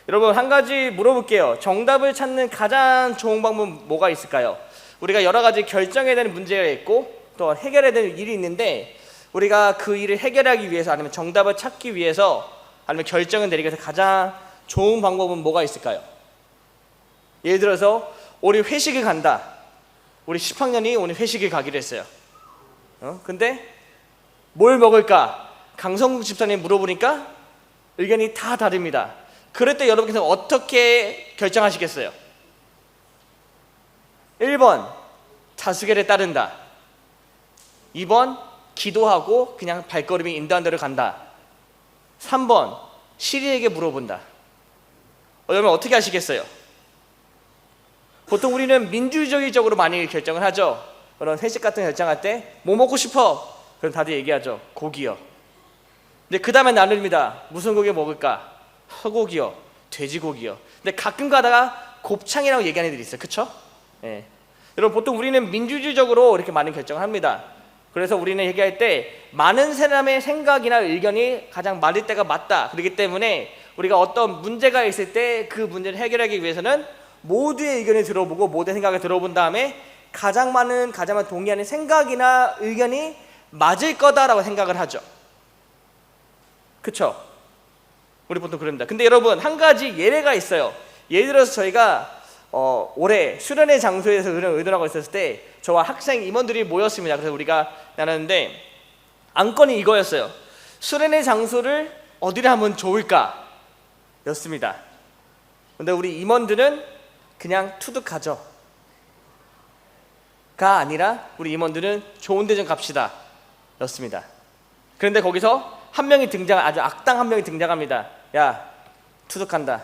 여러분 한 가지 물어볼게요. 정답을 찾는 가장 좋은 방법은 뭐가 있을까요? 우리가 여러 가지 결정해야 되는 문제가 있고 또 해결해야 되는 일이 있는데 우리가 그 일을 해결하기 위해서 아니면 정답을 찾기 위해서 아니면 결정을 내리기 위해서 가장 좋은 방법은 뭐가 있을까요? 예를 들어서 우리 회식을 간다. 우리 10학년이 오늘 회식을 가기로 했어요. 근데 뭘 먹을까? 강성국 집사님 물어보니까 의견이 다 다릅니다. 그럴 때 여러분께서 어떻게 결정하시겠어요? 1번 자수결에 따른다. 2번 기도하고 그냥 발걸음이 인도한 대로 간다. 3번 시리에게 물어본다. 여러분 어떻게 하시겠어요? 보통 우리는 민주주의적으로 많이 결정을 하죠. 그런 회식 같은 결정할 때 뭐 먹고 싶어? 그럼 다들 얘기하죠. 고기요. 근데 그 다음에 나눕니다. 무슨 고기 먹을까? 소고기요, 돼지고기요. 근데 가끔 가다가 곱창이라고 얘기하는 애들이 있어요. 그쵸? 여러분 보통 우리는 민주주의적으로 이렇게 많은 결정을 합니다. 그래서 우리는 얘기할 때 많은 사람의 생각이나 의견이 가장 맞을 때가 맞다. 그렇기 때문에 우리가 어떤 문제가 있을 때 그 문제를 해결하기 위해서는 모두의 의견을 들어보고 모두의 생각을 들어본 다음에 가장 많은 동의하는 생각이나 의견이 맞을 거다라고 생각을 하죠. 그쵸? 우리 보통 그럽니다. 근데 여러분 한 가지 예외가 있어요. 예를 들어서 저희가 올해 수련회 장소에서 의논하고 있었을 때 저와 학생 임원들이 모였습니다. 그래서 우리가 나눴는데 안건이 이거였어요. 수련회 장소를 어디를 하면 좋을까? 였습니다. 근데 우리 임원들은 그냥 투득하죠. 가 아니라 우리 임원들은 좋은 데 좀 갑시다 였습니다. 그런데 거기서 한 명이 아주 악당 한 명이 등장합니다. 야, 투득한다.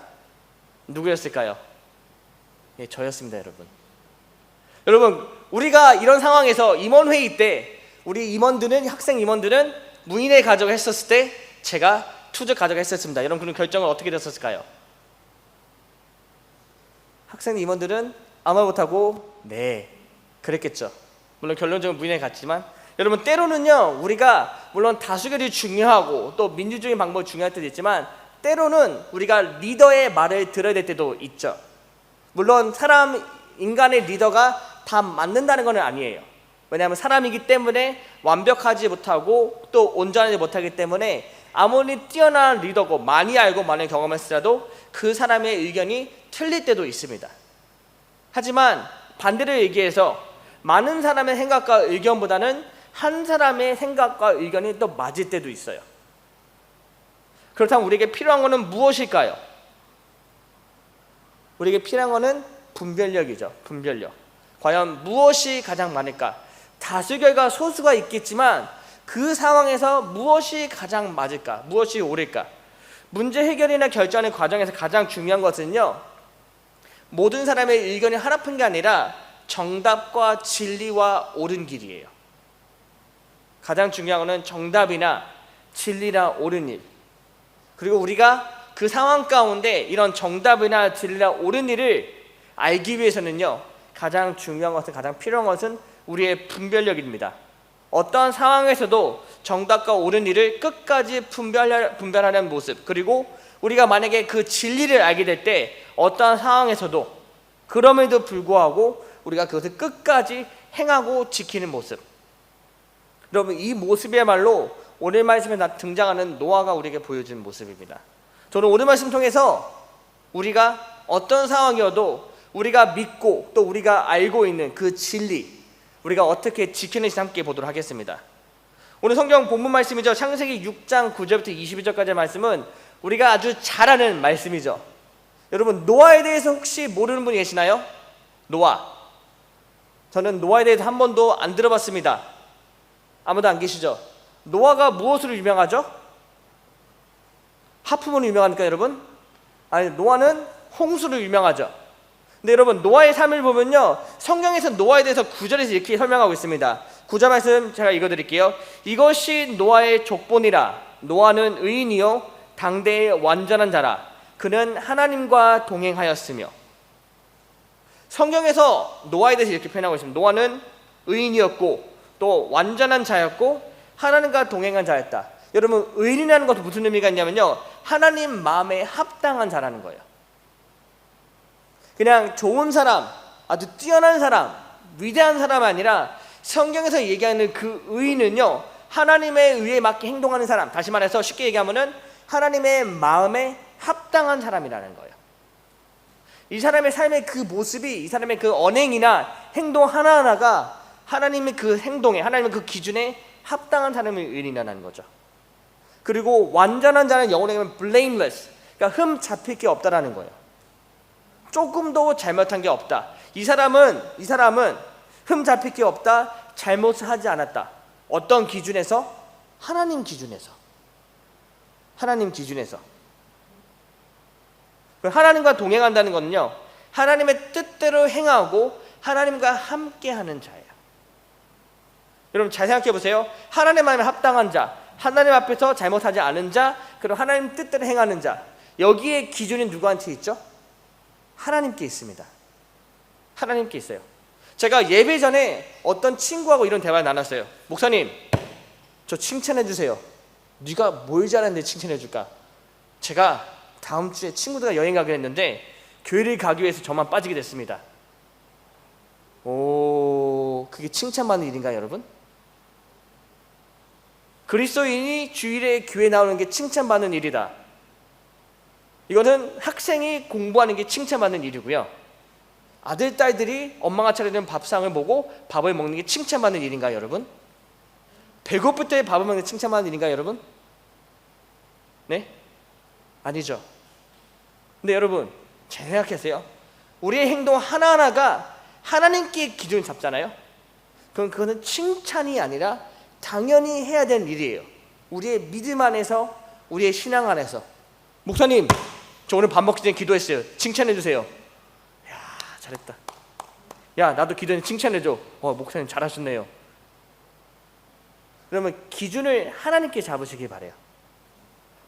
누구였을까요? 저였습니다. 여러분 우리가 이런 상황에서 임원회의 때 우리 임원들은 학생 임원들은 무인의 가족을 했었을 때 제가 투득 가족을 했었습니다. 여러분 그런 결정은 어떻게 됐었을까요? 학생 임원들은 아무 말 못하고 네 그랬겠죠. 물론 결론적으로 무인에 갔지만 여러분 때로는요 우리가 물론 다수결이 중요하고 또 민주적인 방법이 중요할 때도 있지만 때로는 우리가 리더의 말을 들어야 될 때도 있죠. 물론 인간의 리더가 다 맞는다는 건 아니에요. 왜냐하면 사람이기 때문에 완벽하지 못하고 또 온전하지 못하기 때문에 아무리 뛰어난 리더고 많이 알고 많이 경험했으라도 그 사람의 의견이 틀릴 때도 있습니다. 하지만 반대로 얘기해서 많은 사람의 생각과 의견보다는 한 사람의 생각과 의견이 또 맞을 때도 있어요. 그렇다면 우리에게 필요한 것은 무엇일까요? 우리에게 필요한 것은 분별력이죠. 분별력. 과연 무엇이 가장 많을까? 다수결과 소수가 있겠지만 그 상황에서 무엇이 가장 맞을까? 무엇이 옳을까? 문제 해결이나 결정하는 과정에서 가장 중요한 것은요 모든 사람의 의견이 하나뿐 게 아니라 정답과 진리와 옳은 길이에요. 가장 중요한 것은 정답이나 진리나 옳은 일. 그리고 우리가 그 상황 가운데 이런 정답이나 진리나 옳은 일을 알기 위해서는요 가장 중요한 것은 가장 필요한 것은 우리의 분별력입니다. 어떠한 상황에서도 정답과 옳은 일을 끝까지 분별하는 모습, 그리고 우리가 만약에 그 진리를 알게 될 때 어떠한 상황에서도 그럼에도 불구하고 우리가 그것을 끝까지 행하고 지키는 모습. 여러분 이 모습이야말로 오늘 말씀에 등장하는 노아가 우리에게 보여주는 모습입니다. 저는 오늘 말씀 통해서 우리가 어떤 상황이어도 우리가 믿고 또 우리가 알고 있는 그 진리 우리가 어떻게 지키는지 함께 보도록 하겠습니다. 오늘 성경 본문 말씀이죠. 창세기 6장 9절부터 22절까지의 말씀은 우리가 아주 잘 아는 말씀이죠. 여러분 노아에 대해서 혹시 모르는 분이 계시나요? 노아. 저는 노아에 대해서 한 번도 안 들어봤습니다. 아무도 안 계시죠? 노아가 무엇으로 유명하죠? 하품으로 유명합니까 여러분? 아니 노아는 홍수로 유명하죠. 근데 여러분 노아의 삶을 보면요 성경에서 노아에 대해서 9절에서 이렇게 설명하고 있습니다. 9절 말씀 제가 읽어드릴게요. 이것이 노아의 족본이라. 노아는 의인이요 당대의 완전한 자라. 그는 하나님과 동행하였으며. 성경에서 노아에 대해서 이렇게 표현하고 있습니다. 노아는 의인이었고 또 완전한 자였고 하나님과 동행한 자였다. 여러분, 의인이라는 것은 무슨 의미가 있냐면요, 하나님 마음에 합당한 자라는 거예요. 그냥 좋은 사람, 아주 뛰어난 사람, 위대한 사람이 아니라 성경에서 얘기하는 그 의인은요, 하나님의 의에 맞게 행동하는 사람, 다시 말해서 쉽게 얘기하면은 하나님의 마음에 합당한 사람이라는 거예요. 이 사람의 삶의 그 모습이, 이 사람의 그 언행이나 행동 하나하나가 하나님의 그 행동에, 하나님의 그 기준에 합당한 사람의 의인이라는 거죠. 그리고 완전한 자는 영어로 하면 blameless, 그러니까 흠 잡힐 게 없다라는 거예요. 조금도 잘못한 게 없다. 이 사람은 흠 잡힐 게 없다, 잘못을 하지 않았다. 어떤 기준에서? 하나님 기준에서. 하나님과 동행한다는 것은요, 하나님의 뜻대로 행하고 하나님과 함께하는 자예요. 여러분, 잘 생각해 보세요. 하나님 마음에 합당한 자, 하나님 앞에서 잘못하지 않은 자, 그리고 하나님 뜻대로 행하는 자, 여기에 기준이 누구한테 있죠? 하나님께 있습니다. 하나님께 있어요. 제가 예배 전에 어떤 친구하고 이런 대화를 나눴어요. 목사님, 저 칭찬해 주세요. 네가 뭘 잘하는데 칭찬해 줄까? 제가 다음 주에 친구들과 여행 가기로 했는데 교회를 가기 위해서 저만 빠지게 됐습니다. 오, 그게 칭찬받는 일인가요, 여러분? 그리스도인이 주일에 교회 나오는 게 칭찬받는 일이다. 이거는 학생이 공부하는 게 칭찬받는 일이고요, 아들, 딸들이 엄마가 차려준 밥상을 보고 밥을 먹는 게 칭찬받는 일인가요, 여러분? 배고플 때 밥을 먹는 게 칭찬받는 일인가요, 여러분? 네? 아니죠. 근데 여러분, 잘 생각하세요. 우리의 행동 하나하나가 하나님께 기준을 잡잖아요. 그럼 그거는 칭찬이 아니라 당연히 해야 되는 일이에요. 우리의 믿음 안에서, 우리의 신앙 안에서. 목사님, 저 오늘 밥 먹기 전에 기도했어요. 칭찬해 주세요. 야, 잘했다. 야, 나도 기도했는데 칭찬해 줘. 목사님 잘하셨네요. 그러면 기준을 하나님께 잡으시길 바래요.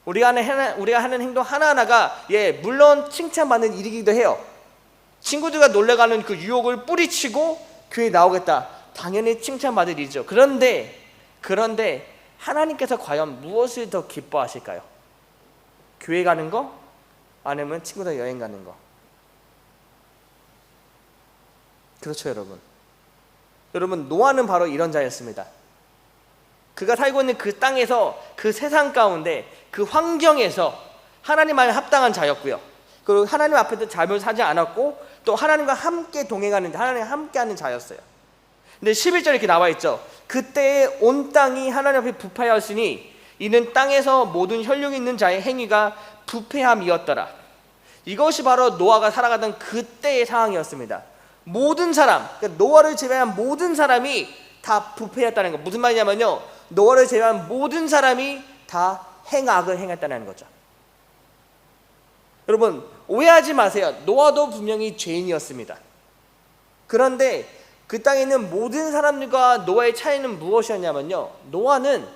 우리가 하는 행동 하나하나가 물론 칭찬받는 일이기도 해요. 친구들과 놀러가는 그 유혹을 뿌리치고 교회에 나오겠다, 당연히 칭찬받을 일이죠. 그런데 하나님께서 과연 무엇을 더 기뻐하실까요? 교회 가는 거? 아니면 친구들 여행 가는 거? 그렇죠, 여러분, 노아는 바로 이런 자였습니다. 그가 살고 있는 그 땅에서, 그 세상 가운데, 그 환경에서 하나님 안에 합당한 자였고요, 그리고 하나님 앞에서 잘못하지 않았고, 또 하나님과 함께 동행하는, 하나님과 함께하는 자였어요. 근데 11절에 이렇게 나와 있죠. 그때에 온 땅이 하나님 앞에 부패하였으니 이는 땅에서 모든 혈육이 있는 자의 행위가 부패함이었더라. 이것이 바로 노아가 살아가던 그때의 상황이었습니다. 모든 사람, 그러니까 노아를 제외한 모든 사람이 다 부패했다는 거. 무슨 말이냐면요, 노아를 제외한 모든 사람이 다 행악을 행했다는 거죠. 여러분, 오해하지 마세요. 노아도 분명히 죄인이었습니다. 그런데 그 땅에 있는 모든 사람들과 노아의 차이는 무엇이었냐면요, 노아는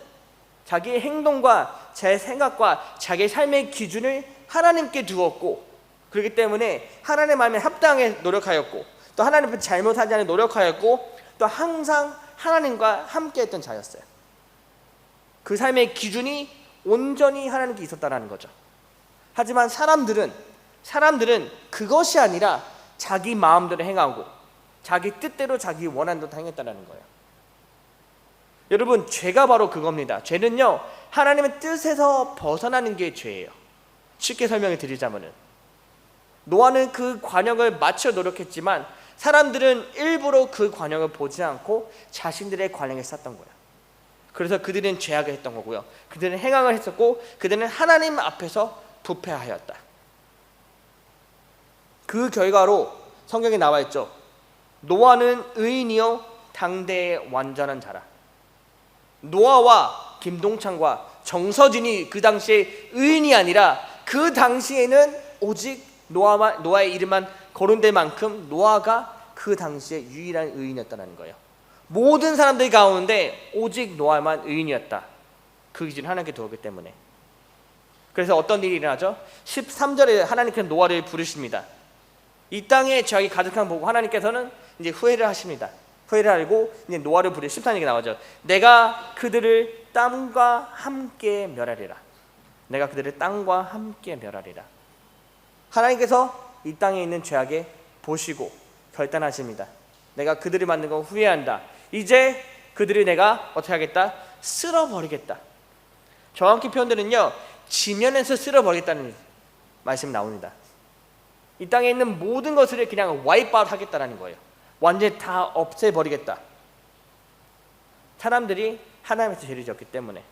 자기의 행동과 자기의 생각과 자기의 삶의 기준을 하나님께 두었고, 그렇기 때문에 하나님 마음에 합당하게 노력하였고, 또 하나님 앞에 잘못하지 않게 노력하였고, 또 항상 하나님과 함께했던 자였어요. 그 삶의 기준이 온전히 하나님께 있었다는 거죠. 하지만 사람들은 그것이 아니라 자기 마음대로 행하고 자기 뜻대로 자기 원하는 대로 행했다는 거예요. 여러분, 죄가 바로 그겁니다. 죄는요, 하나님의 뜻에서 벗어나는 게 죄예요. 쉽게 설명해 드리자면은, 노아는 그 관역을 맞춰 노력했지만 사람들은 일부러 그 관역을 보지 않고 자신들의 관역에 쌌던 거예요. 그래서 그들은 죄악을 했던 거고요, 그들은 행악을 했었고, 그들은 하나님 앞에서 부패하였다. 그 결과로 성경에 나와 있죠. 노아는 의인이요 당대의 완전한 자라. 노아와 김동창과 정서진이 그 당시에 의인이 아니라, 그 당시에는 오직 노아의 이름만 거론될 만큼 노아가 그 당시에 유일한 의인이었다는 거예요. 모든 사람들 가운데 오직 노아만 의인이었다. 그 기준을 하나님께 두었기 때문에. 그래서 어떤 일이 일어나죠? 13절에 하나님께서 노아를 부르십니다. 이 땅에 죄악이 가득한 보고 하나님께서는 이제 후회를 하십니다. 후회를 하고 이제 노아를 부르 14절에 나오죠. 내가 그들을 땀과 함께 멸하리라. 내가 그들을 땅과 함께 멸하리라. 하나님께서 이 땅에 있는 죄악에 보시고 결단하십니다. 내가 그들이 만든 거 후회한다. 이제 그들을 내가 어떻게 하겠다? 쓸어버리겠다. 정확히 표현되는요, 지면에서 쓸어버리겠다는 말씀이 나옵니다. 이 땅에 있는 모든 것을 그냥 와이프아웃 하겠다라는 거예요. 완전히 다 없애버리겠다. 사람들이 하나님께서 죄를 지었기 때문에.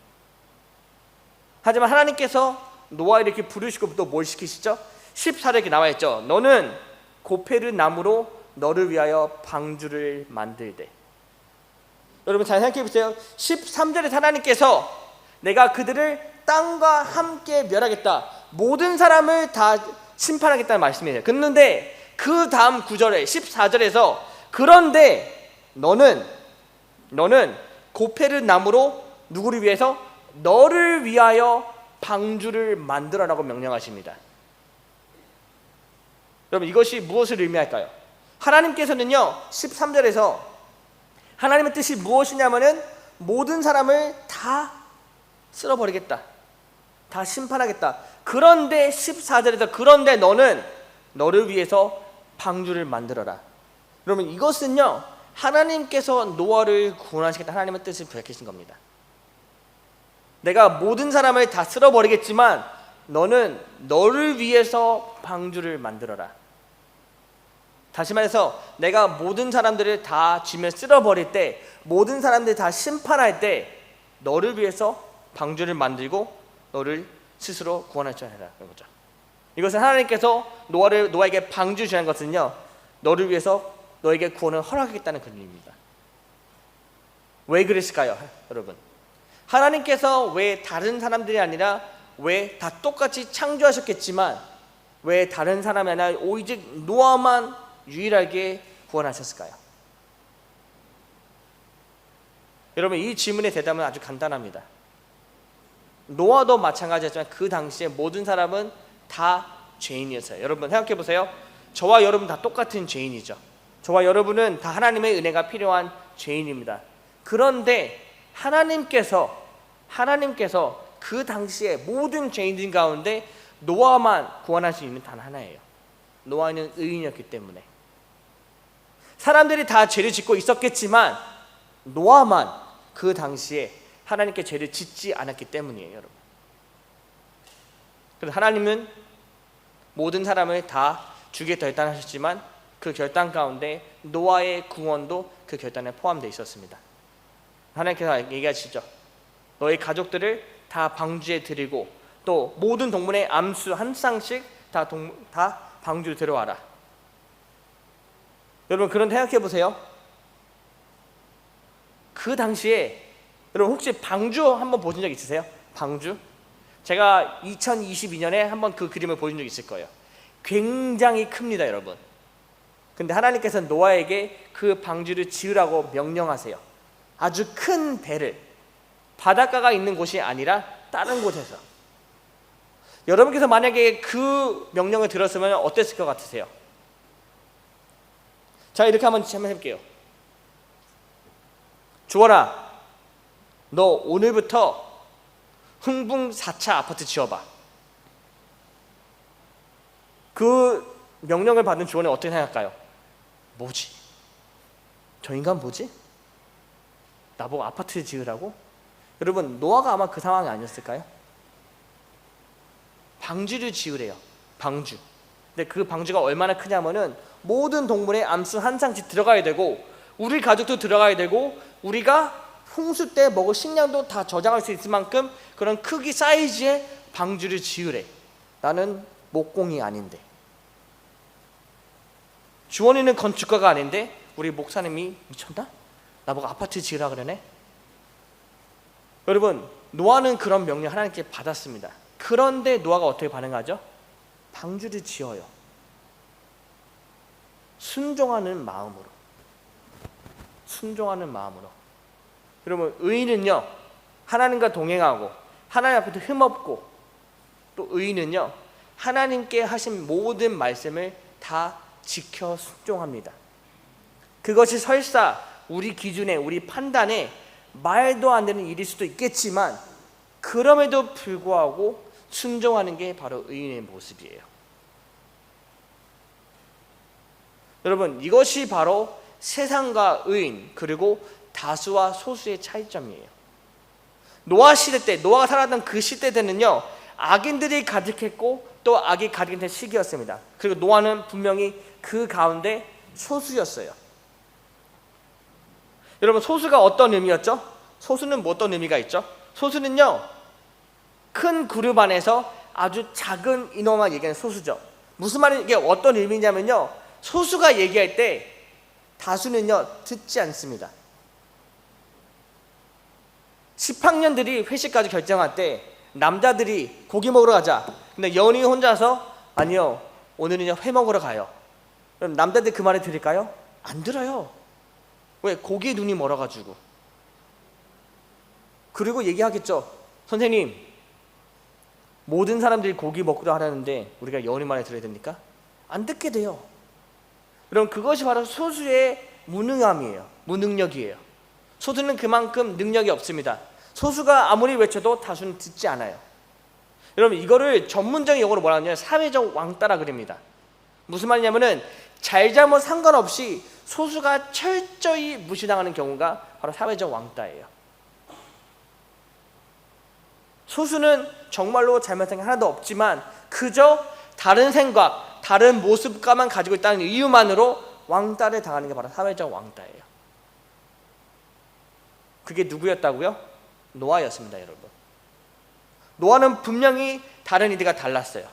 하지만 하나님께서 노아 이렇게 부르시고 또 뭘 시키시죠? 14절에 이렇게 나와 있죠. 너는 고페르 나무로 너를 위하여 방주를 만들되. 여러분 잘 생각해 보세요. 13절에 하나님께서 내가 그들을 땅과 함께 멸하겠다. 모든 사람을 다 심판하겠다는 말씀이에요. 그런데 그 다음 9절에 14절에서 그런데 너는 고페르 나무로 누구를 위해서? 너를 위하여 방주를 만들어라고 명령하십니다. 여러분 이것이 무엇을 의미할까요? 하나님께서는요 13절에서 하나님의 뜻이 무엇이냐면은 모든 사람을 다 쓸어버리겠다, 다 심판하겠다. 그런데 14절에서 그런데 너는 너를 위해서 방주를 만들어라. 여러분 이것은요 하나님께서 노아를 구원하시겠다 하나님의 뜻을 밝히신 겁니다. 내가 모든 사람을 다 쓸어버리겠지만 너는 너를 위해서 방주를 만들어라. 다시 말해서 내가 모든 사람들을 다 쥐며 쓸어버릴 때, 모든 사람들을 다 심판할 때 너를 위해서 방주를 만들고 너를 스스로 구원할 줄 알아라. 거죠. 이것은 하나님께서 노아에게 방주 주는 것은요 너를 위해서 너에게 구원을 허락하겠다는 그런 의미입니다. 왜 그랬을까요, 여러분? 하나님께서 왜 다른 사람들이 아니라 왜 다 똑같이 창조하셨겠지만 왜 다른 사람이 아니라 오직 노아만 유일하게 구원하셨을까요? 여러분 이 질문의 대답은 아주 간단합니다. 노아도 마찬가지였지만 그 당시에 모든 사람은 다 죄인이었어요. 여러분 생각해 보세요. 저와 여러분 다 똑같은 죄인이죠. 저와 여러분은 다 하나님의 은혜가 필요한 죄인입니다. 그런데 하나님께서 그 당시에 모든 죄인들 가운데 노아만 구원할 수 있는 단 하나예요. 노아는 의인이었기 때문에. 사람들이 다 죄를 짓고 있었겠지만 노아만 그 당시에 하나님께 죄를 짓지 않았기 때문이에요, 여러분. 그래서 하나님은 모든 사람을 다 죽게 결단하셨지만 그 결단 가운데 노아의 구원도 그 결단에 포함되어 있었습니다. 하나님께서 얘기하시죠. 너의 가족들을 다 방주에 들이고 또 모든 동물의 암수 한 쌍씩 다 방주로 들어와라. 여러분 그런데 생각해 보세요. 그 당시에 여러분 혹시 방주 한번 보신 적 있으세요? 방주? 제가 2022년에 한번 그 그림을 보신 적 있을 거예요. 굉장히 큽니다, 여러분. 근데 하나님께서 노아에게 그 방주를 지으라고 명령하세요. 아주 큰 배를, 바닷가가 있는 곳이 아니라 다른 곳에서. 여러분께서 만약에 그 명령을 들었으면 어땠을 것 같으세요? 자, 이렇게 한번 해볼게요. 주원아, 너 오늘부터 흥분 4차 아파트 지어봐. 그 명령을 받은 주원이 어떻게 생각할까요? 뭐지? 저 인간 뭐지? 나보고 아파트 지으라고? 여러분 노아가 아마 그 상황이 아니었을까요? 방주를 지으래요. 방주. 근데 그 방주가 얼마나 크냐면은 모든 동물의 암수 한 쌍씩 들어가야 되고 우리 가족도 들어가야 되고 우리가 홍수 때 먹을 식량도 다 저장할 수 있을 만큼 그런 크기 사이즈의 방주를 지으래. 나는 목공이 아닌데, 주원이는 건축가가 아닌데 우리 목사님이 미쳤나? 나보고 아파트 지으라 그러네? 여러분 노아는 그런 명령 하나님께 받았습니다. 그런데 노아가 어떻게 반응하죠? 방주를 지어요. 순종하는 마음으로. 여러분 의인은요 하나님과 동행하고 하나님 앞에도 흠없고, 또 의인은요 하나님께 하신 모든 말씀을 다 지켜 순종합니다. 그것이 설사 우리 기준에 우리 판단에 말도 안 되는 일일 수도 있겠지만 그럼에도 불구하고 순종하는 게 바로 의인의 모습이에요. 여러분, 이것이 바로 세상과 의인 그리고 다수와 소수의 차이점이에요. 노아 시대 때, 노아가 살았던 그 시대 때는요, 악인들이 가득했고 또 악이 가득한 시기였습니다. 그리고 노아는 분명히 그 가운데 소수였어요. 여러분, 소수가 어떤 의미였죠? 소수는 뭐 어떤 의미가 있죠? 소수는요, 큰 그룹 안에서 아주 작은 인원만 얘기하는 소수죠. 무슨 말이 이게 어떤 의미냐면요, 소수가 얘기할 때 다수는요 듣지 않습니다. 10학년들이 회식까지 결정할 때 남자들이 고기 먹으러 가자. 근데 여운이 혼자서 아니요, 오늘은요 회 먹으러 가요. 그럼 남자들 그 말을 들을까요? 안 들어요. 왜? 고기에 눈이 멀어가지고. 그리고 얘기하겠죠. 선생님, 모든 사람들이 고기 먹기로 하라는데 우리가 여운이 말을 들어야 됩니까? 안 듣게 돼요. 그럼 그것이 바로 소수의 무능함이에요. 무능력이에요. 소수는 그만큼 능력이 없습니다. 소수가 아무리 외쳐도 다수는 듣지 않아요. 여러분, 이거를 전문적인 용어로 뭐라 하냐면 사회적 왕따라 그럽니다. 무슨 말이냐면은 잘잘못 상관없이 소수가 철저히 무시당하는 경우가 바로 사회적 왕따예요. 소수는 정말로 잘못한 게 하나도 없지만 그저 다른 생각, 다른 모습과만 가지고 있다는 이유만으로 왕따를 당하는 게 바로 사회적 왕따예요. 그게 누구였다고요? 노아였습니다, 여러분. 노아는 분명히 다른 이들과 달랐어요.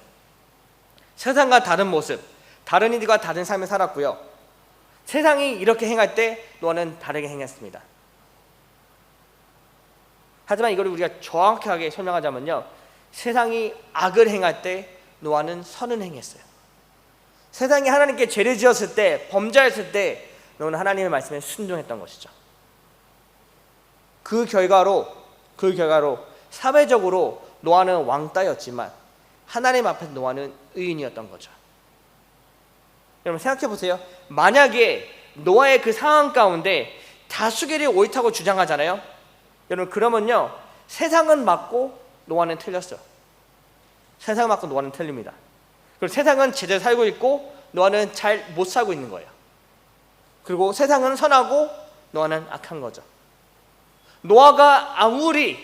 세상과 다른 모습, 다른 이들과 다른 삶을 살았고요. 세상이 이렇게 행할 때 노아는 다르게 행했습니다. 하지만 이걸 우리가 정확하게 설명하자면요, 세상이 악을 행할 때 노아는 선을 행했어요. 세상이 하나님께 죄를 지었을 때, 범죄했을 때 노아는 하나님의 말씀에 순종했던 것이죠. 그 결과로 사회적으로 노아는 왕따였지만 하나님 앞에 노아는 의인이었던 거죠. 여러분 생각해 보세요. 만약에 노아의 그 상황 가운데 다수결이 옳다고 주장하잖아요. 여러분 그러면요, 세상은 맞고 노아는 틀렸어요. 세상은 맞고 노아는 틀립니다. 그리고 세상은 제대로 살고 있고 노아는 잘 못 살고 있는 거예요. 그리고 세상은 선하고 노아는 악한 거죠. 노아가 아무리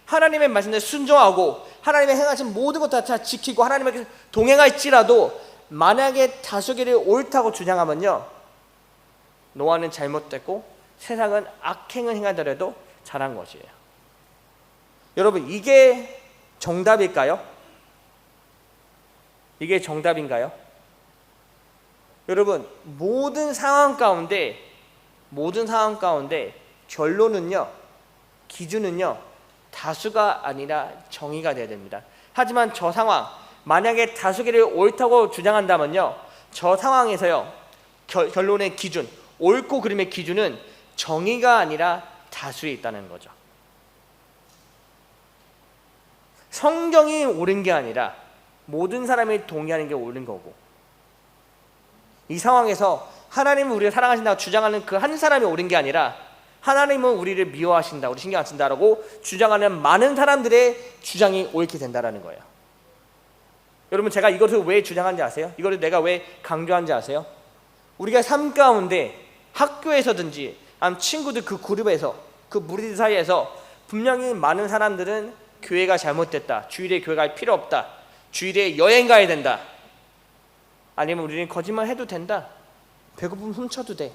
하나님의 말씀에 순종하고 하나님의 행하신 모든 것 다 지키고 하나님에게 동행할지라도 만약에 다수결이 옳다고 주장하면요, 노아는 잘못됐고 세상은 악행을 행하더라도 잘한 것이에요. 여러분, 이게 정답일까요? 이게 정답인가요? 여러분, 모든 상황 가운데 결론은요, 기준은요, 다수가 아니라 정의가 되어야 됩니다. 하지만 저 상황, 만약에 다수결이 옳다고 주장한다면요, 저 상황에서요, 결론의 기준, 옳고 그름의 기준은 정의가 아니라 다수에 있다는 거죠. 성경이 옳은 게 아니라 모든 사람이 동의하는 게 옳은 거고, 이 상황에서 하나님은 우리를 사랑하신다고 주장하는 그 한 사람이 옳은 게 아니라 하나님은 우리를 미워하신다, 우리 신경 안 쓴다라고 주장하는 많은 사람들의 주장이 옳게 된다라는 거예요. 여러분, 제가 이것을 왜 주장하는지 아세요? 이것을 내가 왜 강조하는지 아세요? 우리가 삶 가운데 학교에서든지 아니면 친구들 그 그룹에서 그 무리들 사이에서 분명히 많은 사람들은 교회가 잘못됐다, 주일에 교회 갈 필요 없다, 주일에 여행 가야 된다, 아니면 우리는 거짓말 해도 된다, 배고프면 훔쳐도 돼.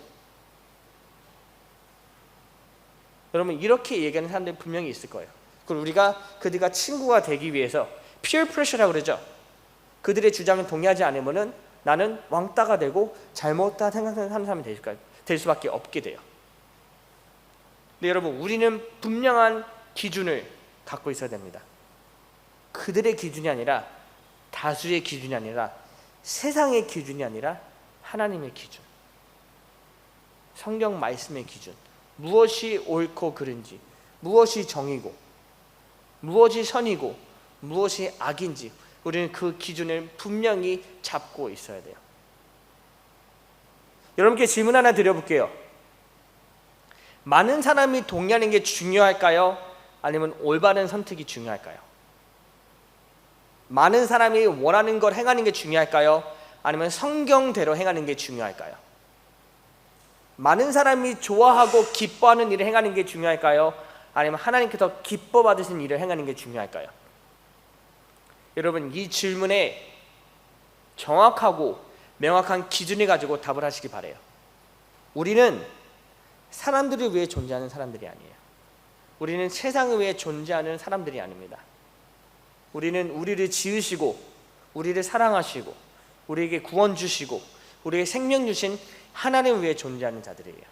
여러분, 이렇게 얘기하는 사람들이 분명히 있을 거예요. 그리고 우리가 그들과 친구가 되기 위해서 peer pressure라고 그러죠. 그들의 주장에 동의하지 않으면은 나는 왕따가 되고 잘못다 생각하는 사람이 될 수밖에 없게 돼요. 근데 여러분, 우리는 분명한 기준을 갖고 있어야 됩니다. 그들의 기준이 아니라, 다수의 기준이 아니라, 세상의 기준이 아니라 하나님의 기준, 성경 말씀의 기준, 무엇이 옳고 그른지, 무엇이 정이고 무엇이 선이고 무엇이 악인지 우리는 그 기준을 분명히 잡고 있어야 돼요. 여러분께 질문 하나 드려볼게요. 많은 사람이 동의하는 게 중요할까요? 아니면 올바른 선택이 중요할까요? 많은 사람이 원하는 걸 행하는 게 중요할까요? 아니면 성경대로 행하는 게 중요할까요? 많은 사람이 좋아하고 기뻐하는 일을 행하는 게 중요할까요? 아니면 하나님께서 기뻐 받으신 일을 행하는 게 중요할까요? 여러분, 이 질문에 정확하고 명확한 기준을 가지고 답을 하시기 바라요. 우리는 사람들을 위해 존재하는 사람들이 아니에요. 우리는 세상을 위해 존재하는 사람들이 아닙니다. 우리는 우리를 지으시고 우리를 사랑하시고 우리에게 구원 주시고 우리에게 생명 주신 하나님을 위해 존재하는 자들이에요.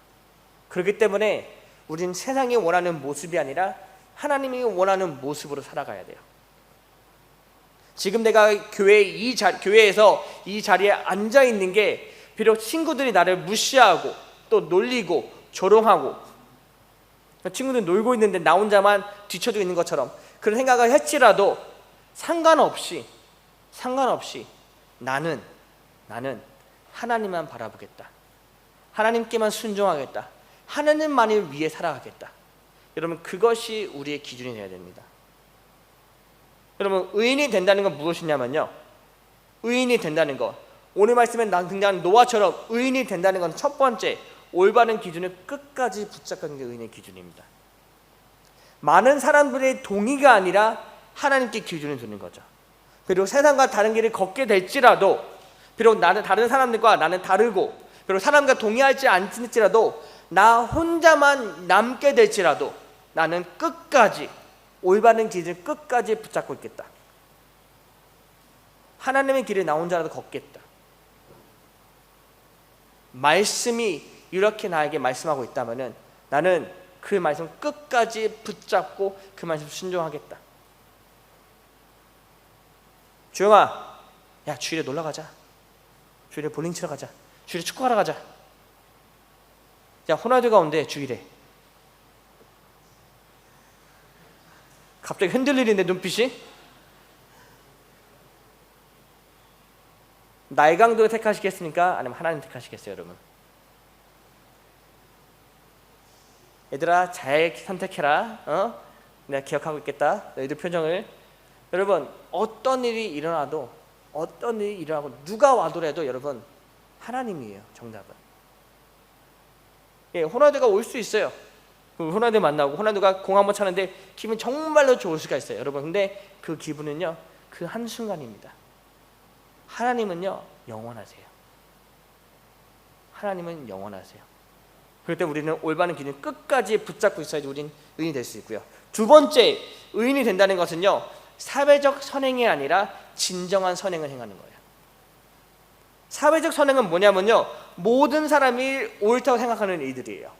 그렇기 때문에 우리는 세상이 원하는 모습이 아니라 하나님이 원하는 모습으로 살아가야 돼요. 지금 내가 교회에서 이 자리에 앉아 있는 게 비록 친구들이 나를 무시하고 또 놀리고 조롱하고 친구들 놀고 있는데 나 혼자만 뒤쳐져 있는 것처럼 그런 생각을 했지라도 상관없이 나는 하나님만 바라보겠다. 하나님께만 순종하겠다. 하나님만을 위해 살아가겠다. 여러분, 그것이 우리의 기준이 되어야 됩니다. 여러분, 의인이 된다는 건 무엇이냐면요, 의인이 된다는 것, 오늘 말씀에 등장하는 노아처럼 의인이 된다는 건 첫 번째, 올바른 기준을 끝까지 붙잡는 게 의인의 기준입니다. 많은 사람들의 동의가 아니라 하나님께 기준을 두는 거죠. 그리고 세상과 다른 길을 걷게 될지라도, 비록 나는 다른 사람들과 나는 다르고, 비록 사람과 동의하지 않을지라도 나 혼자만 남게 될지라도 나는 끝까지 올바른 기준을 끝까지 붙잡고 있겠다. 하나님의 길을 나 혼자라도 걷겠다. 말씀이 이렇게 나에게 말씀하고 있다면 나는 그 말씀 끝까지 붙잡고 그 말씀 순종하겠다. 주영아, 야, 주일에 놀러 가자. 주일에 볼링 치러 가자. 주일에 축구하러 가자. 야, 호날두가 온대 주일에. 갑자기 흔들리는데 눈빛이. 나의 강도를 택하시겠습니까? 아니면 하나님 택하시겠어요, 여러분? 얘들아, 잘 선택해라. 내가 기억하고 있겠다. 너희들 표정을. 여러분, 어떤 일이 일어나고 누가 와더라도 여러분, 하나님이에요, 정답은. 예, 호날두가 올 수 있어요. 호날두 만나고 호날두가 공 한번 차는데 기분 정말로 좋을 수가 있어요, 여러분. 근데 그 기분은요, 그 한순간입니다. 하나님은요, 영원하세요. 하나님은 영원하세요. 그럴 때 우리는 올바른 기준 끝까지 붙잡고 있어야지 우린 의인이 될 수 있고요. 두 번째, 의인이 된다는 것은요, 사회적 선행이 아니라 진정한 선행을 행하는 거예요. 사회적 선행은 뭐냐면요, 모든 사람이 옳다고 생각하는 일들이에요.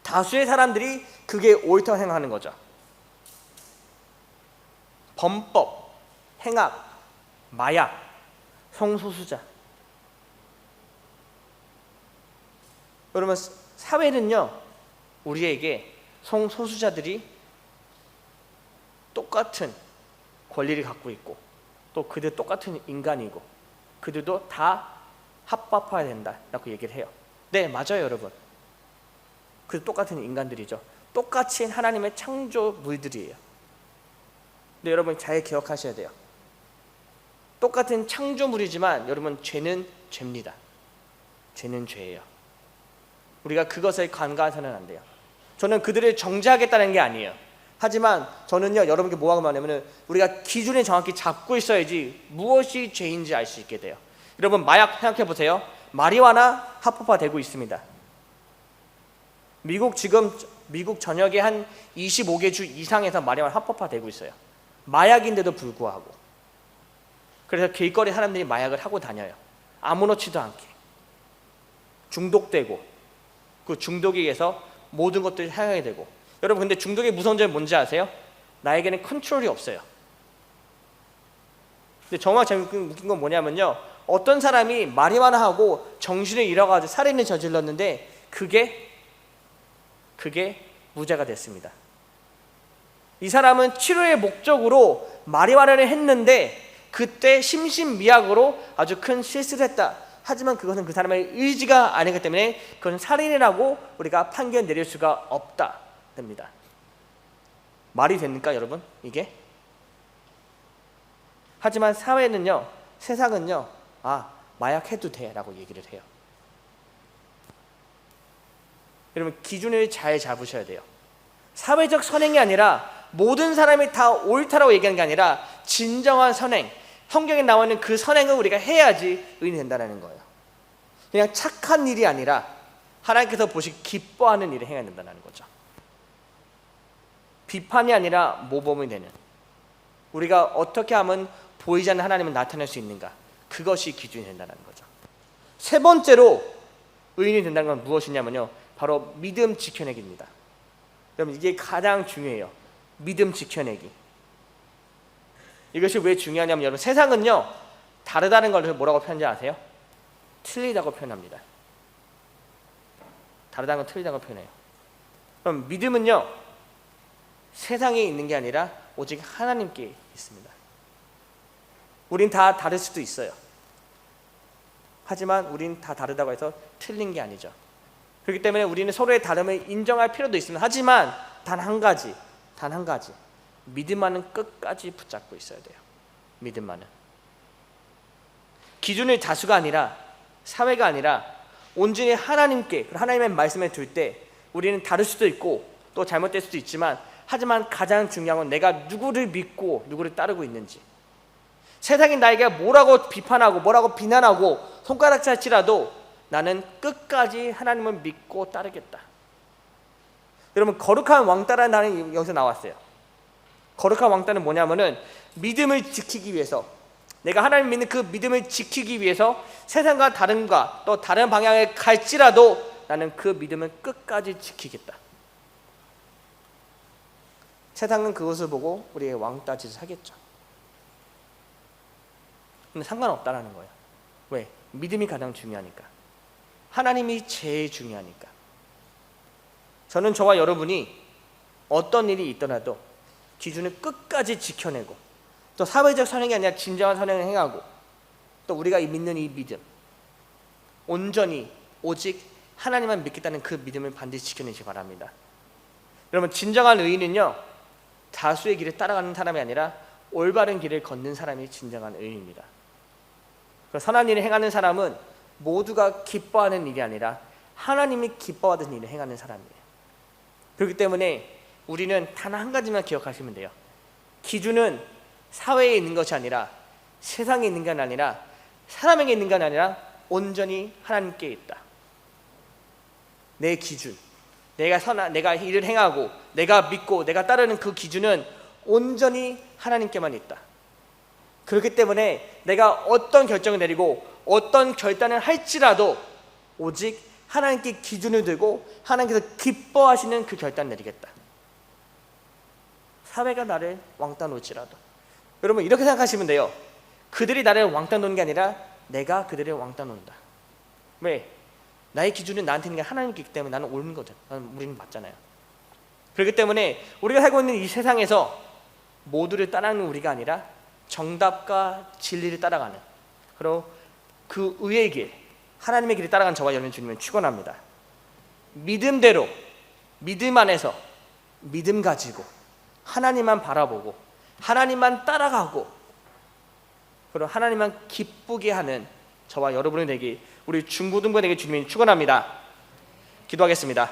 다수의 사람들이 그게 옳다고 생각하는 거죠. 범법, 행악, 마약, 성소수자. 여러분, 사회는요, 우리에게 성소수자들이 똑같은 권리를 갖고 있고 또 그들 똑같은 인간이고 그들도 다 합법화해야 된다라고 얘기를 해요. 네, 맞아요, 여러분. 그들 똑같은 인간들이죠. 똑같이 하나님의 창조물들이에요. 근데 여러분, 잘 기억하셔야 돼요. 똑같은 창조물이지만 여러분, 죄는 죄입니다. 죄는 죄예요. 우리가 그것을 간과해서는 안 돼요. 저는 그들을 정죄하겠다는 게 아니에요. 하지만 저는요, 여러분께 뭐라고 말하냐면 우리가 기준을 정확히 잡고 있어야지 무엇이 죄인지 알 수 있게 돼요. 여러분, 마약 생각해 보세요. 마리화나 합법화되고 있습니다. 미국 전역에 한 25개 주 이상에서 마리화나 합법화되고 있어요. 마약인데도 불구하고. 그래서 길거리 사람들이 마약을 하고 다녀요. 아무렇지도 않게. 중독되고 그 중독에 의해서 모든 것들이 사용하게 되고. 여러분, 근데 중독의 무서운 점이 뭔지 아세요? 나에게는 컨트롤이 없어요. 근데 정말 웃긴 건 뭐냐면요, 어떤 사람이 마리화나하고 정신을 잃어가지고 살인을 저질렀는데 그게 무죄가 됐습니다. 이 사람은 치료의 목적으로 마리화나를 했는데 그때 심신미약으로 아주 큰 실수를 했다. 하지만 그것은 그 사람의 의지가 아니기 때문에 그것은 살인이라고 우리가 판결 내릴 수가 없다 됩니다. 말이 됩니까 여러분 이게? 하지만 사회는요, 세상은요, 마약 해도 돼 라고 얘기를 해요. 여러분 기준을 잘 잡으셔야 돼요. 사회적 선행이 아니라 모든 사람이 다 옳다라고 얘기하는 게 아니라 진정한 선행, 성경에 나와 있는 그 선행을 우리가 해야지 의인이 된다는 거예요. 그냥 착한 일이 아니라 하나님께서 보시기 기뻐하는 일을 해야 된다는 거죠. 비판이 아니라 모범이 되는, 우리가 어떻게 하면 보이지 않는 하나님을 나타낼 수 있는가, 그것이 기준이 된다는 거죠. 세 번째로 의인이 된다는 건 무엇이냐면요, 바로 믿음 지켜내기입니다. 여러분 이게 가장 중요해요. 믿음 지켜내기. 이것이 왜 중요하냐면 여러분 세상은요 다르다는 걸 뭐라고 표현하는지 아세요? 틀리다고 표현합니다. 다르다는 건 틀리다고 표현해요. 그럼 믿음은요 세상에 있는 게 아니라 오직 하나님께 있습니다. 우린 다 다를 수도 있어요. 하지만 우린 다 다르다고 해서 틀린 게 아니죠. 그렇기 때문에 우리는 서로의 다름을 인정할 필요도 있습니다. 하지만 단 한 가지 믿음만은 끝까지 붙잡고 있어야 돼요. 믿음만은. 기준을 다수가 아니라 사회가 아니라 온전히 하나님께, 하나님의 말씀에 둘 때 우리는 다를 수도 있고 또 잘못될 수도 있지만, 하지만 가장 중요한 건 내가 누구를 믿고 누구를 따르고 있는지. 세상이 나에게 뭐라고 비판하고 뭐라고 비난하고 손가락질할지라도 나는 끝까지 하나님을 믿고 따르겠다. 여러분 거룩한 왕따라는 단어가 여기서 나왔어요. 거룩한 왕따는 뭐냐면은 믿음을 지키기 위해서, 내가 하나님 믿는 그 믿음을 지키기 위해서 세상과 다른가 또 다른 방향에 갈지라도 나는 그 믿음을 끝까지 지키겠다. 세상은 그것을 보고 우리의 왕따 짓을 하겠죠. 근데 상관없다라는 거예요. 왜? 믿음이 가장 중요하니까. 하나님이 제일 중요하니까. 저는 저와 여러분이 어떤 일이 있더라도 기준을 끝까지 지켜내고 또 사회적 선행이 아니라 진정한 선행을 행하고 또 우리가 믿는 이 믿음, 온전히 오직 하나님만 믿겠다는 그 믿음을 반드시 지켜내시기 바랍니다. 여러분 진정한 의인은요 다수의 길을 따라가는 사람이 아니라 올바른 길을 걷는 사람이 진정한 의인입니다. 선한 일을 행하는 사람은 모두가 기뻐하는 일이 아니라 하나님이 기뻐하는 일을 행하는 사람이에요. 그렇기 때문에 우리는 단 한 가지만 기억하시면 돼요. 기준은 사회에 있는 것이 아니라 세상에 있는 게 아니라 사람에게 있는 게 아니라 온전히 하나님께 있다. 내 기준, 내가 일을 행하고 내가 믿고 내가 따르는 그 기준은 온전히 하나님께만 있다. 그렇기 때문에 내가 어떤 결정을 내리고 어떤 결단을 할지라도 오직 하나님께 기준을 들고 하나님께서 기뻐하시는 그 결단을 내리겠다. 사회가 나를 왕따 놓을지라도. 여러분 이렇게 생각하시면 돼요. 그들이 나를 왕따 놓는 게 아니라 내가 그들을 왕따 놓는다. 왜? 나의 기준은 나한테 있는 게 하나님께 있기 때문에 나는 옳은 거죠. 우리는 맞잖아요. 그렇기 때문에 우리가 살고 있는 이 세상에서 모두를 따라가는 우리가 아니라 정답과 진리를 따라가는, 그리고 그 의의 길, 하나님의 길을 따라가는 저와 여러분 주님을 축원합니다. 믿음대로, 믿음 안에서 믿음 가지고 하나님만 바라보고 하나님만 따라가고 그리고 하나님만 기쁘게 하는 저와 여러분이 되기, 우리 중고등부에게 주님이 축원합니다. 기도하겠습니다.